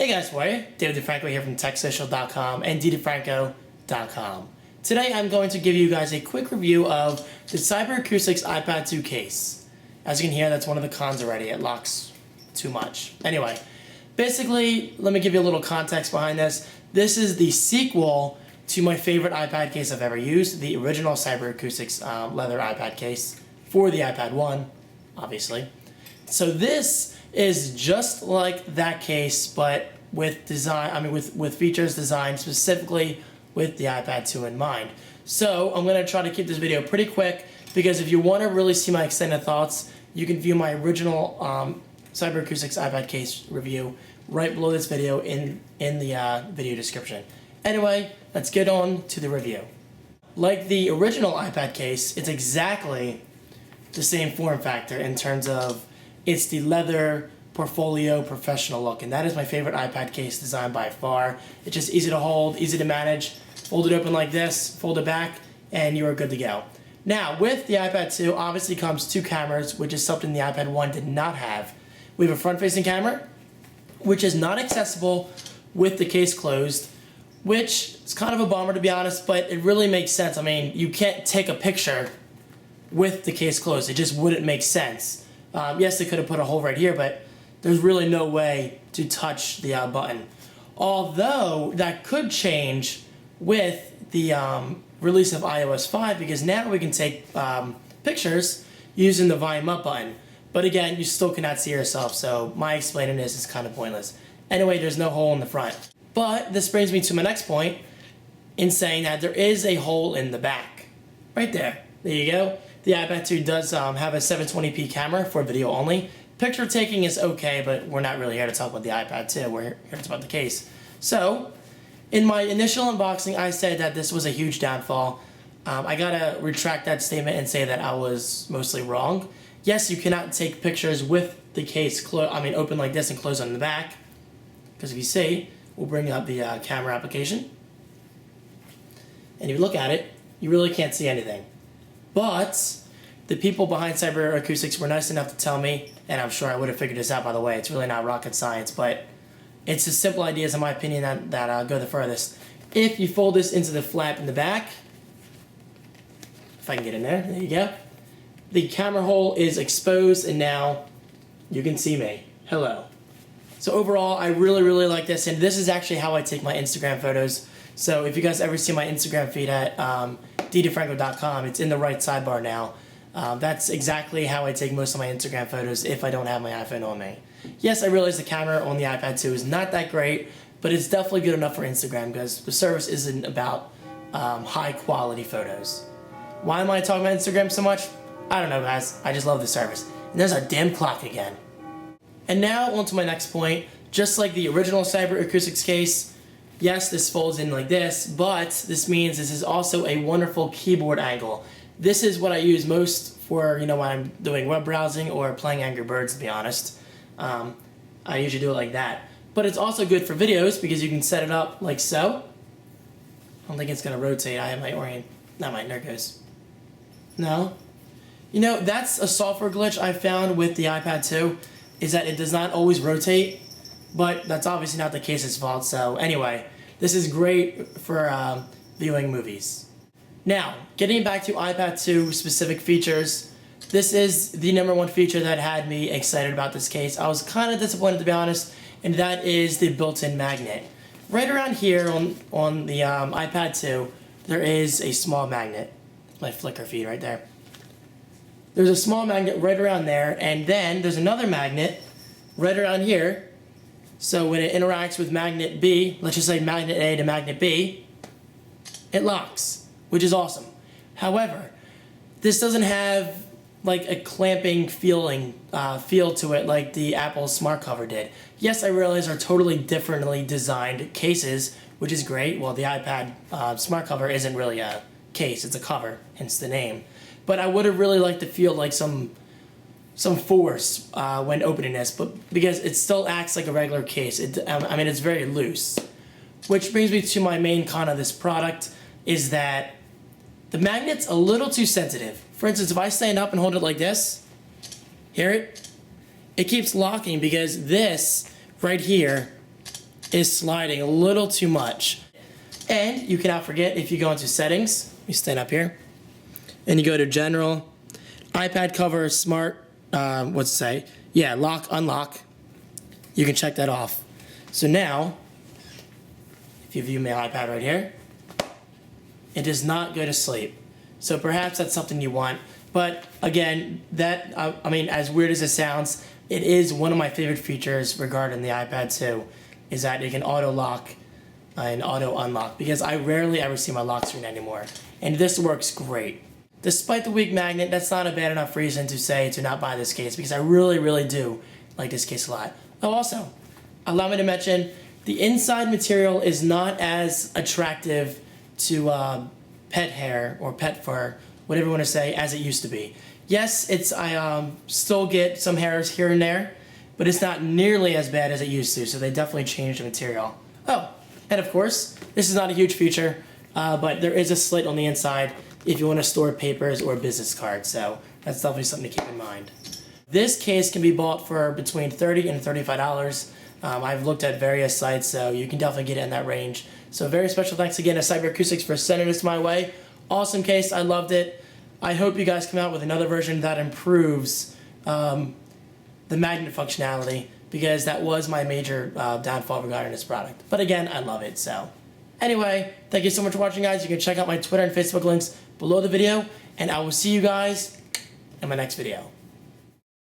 Hey guys, how are you? David DeFranco here from TechSocial.com and ddefranco.com. Today I'm going to give you guys a quick review of the Acoustics iPad 2 case. As you can hear, that's one of the cons already. It locks too much. Anyway, basically, let me give you a little context behind this. This is the sequel to my favorite iPad case I've ever used, the original Acoustics leather iPad case for the iPad 1, obviously. So this is just like that case, but with design, with features designed specifically with the iPad 2 in mind. So I'm going to try to keep this video pretty quick, because if you want to really see my extended thoughts, you can view my original Acoustics iPad case review right below this video in the video description. Anyway, let's get on to the review. Like the original iPad case, it's exactly the same form factor in terms of it's the leather portfolio professional look, and that is my favorite iPad case design by far. It's just easy to hold, easy to manage. Fold it open like this, fold it back, and you are good to go. Now, with the iPad 2, obviously comes two cameras, which is something the iPad 1 did not have. We have a front-facing camera, which is not accessible with the case closed, which is kind of a bummer, to be honest, but it really makes sense. I mean, you can't take a picture with the case closed. It just wouldn't make sense. Yes, they could have put a hole right here, but there's really no way to touch the button. Although, that could change with the release of iOS 5, because now we can take pictures using the volume up button. But again, you still cannot see yourself, so my explaining this is kind of pointless. Anyway, there's no hole in the front. But this brings me to my next point in saying that there is a hole in the back. Right there. There you go. The iPad 2 does have a 720p camera for video only. Picture taking is okay, but we're not really here to talk about the iPad 2. We're here to talk about the case. So, in my initial unboxing, I said that this was a huge downfall. I gotta retract that statement and say that I was mostly wrong. Yes, you cannot take pictures with the case open like this and closed on the back. Because if you see, we'll bring up the camera application. And if you look at it, you really can't see anything. But the people behind Acoustics were nice enough to tell me, and I'm sure I would have figured this out, by the way. It's really not rocket science, but it's the simple ideas, in my opinion, that go the furthest. If you fold this into the flap in the back, if I can get in there, there you go. The camera hole is exposed, and now you can see me. Hello. So overall, I really, really like this, and this is actually how I take my Instagram photos. So if you guys ever see my Instagram feed at ddefranco.com, it's in the right sidebar now. That's exactly how I take most of my Instagram photos if I don't have my iPhone on me. Yes, I realize the camera on the iPad 2 is not that great, but it's definitely good enough for Instagram, because the service isn't about high quality photos. Why am I talking about Instagram so much? I don't know, guys. I just love the service. And there's a damn clock again. And now on to my next point. Just like the original Acoustics case, yes, this folds in like this, but this means this is also a wonderful keyboard angle. This is what I use most for, when I'm doing web browsing or playing Angry Birds, to be honest. I usually do it like that. But it's also good for videos, because you can set it up like so. I don't think it's going to rotate. I have my there it goes. No? That's a software glitch I found with the iPad 2, is that it does not always rotate, but that's obviously not the case's fault. So anyway, this is great for viewing movies. Now, getting back to iPad 2 specific features, this is the #1 feature that had me excited about this case. I was kind of disappointed, to be honest, and that is the built-in magnet. Right around here on the iPad 2, there is a small magnet. My Flickr feed right there. There's a small magnet right around there, and then there's another magnet right around here. So when it interacts with magnet B, let's just say magnet A to magnet B, it locks, which is awesome. However, this doesn't have like a clamping feel to it like the Apple smart cover did. Yes, I realize they're totally differently designed cases, which is great. Well, the iPad smart cover isn't really a case, it's a cover, hence the name. But I would have really liked to feel like some force when opening this, but because it still acts like a regular case. It's very loose. Which brings me to my main con of this product, is that the magnet's a little too sensitive. For instance, if I stand up and hold it like this, hear it? It keeps locking because this right here is sliding a little too much. And you cannot forget, if you go into settings, let me stand up here, and you go to general, iPad cover, smart, what's it say? Yeah, lock, unlock. You can check that off. So now, if you view my iPad right here, it does not go to sleep. So perhaps that's something you want. But again, that, I mean, as weird as it sounds, it is one of my favorite features regarding the iPad 2, is that it can auto lock and auto unlock, because I rarely ever see my lock screen anymore. And this works great. Despite the weak magnet, that's not a bad enough reason to say to not buy this case, because I really, really do like this case a lot. Oh, also, allow me to mention, the inside material is not as attractive to pet hair or pet fur, whatever you want to say, as it used to be. Yes, I still get some hairs here and there, but it's not nearly as bad as it used to, so they definitely changed the material. Oh, and of course, this is not a huge feature, but there is a slit on the inside if you want to store papers or business cards, so that's definitely something to keep in mind. This case can be bought for between $30 and $35. I've looked at various sites, so you can definitely get it in that range. So very special thanks again to Cyber Acoustics for sending this my way. Awesome case, I loved it. I hope you guys come out with another version that improves the magnet functionality, because that was my major downfall regarding this product. But again, I love it, so. Anyway, thank you so much for watching, guys. You can check out my Twitter and Facebook links below the video, and I will see you guys in my next video.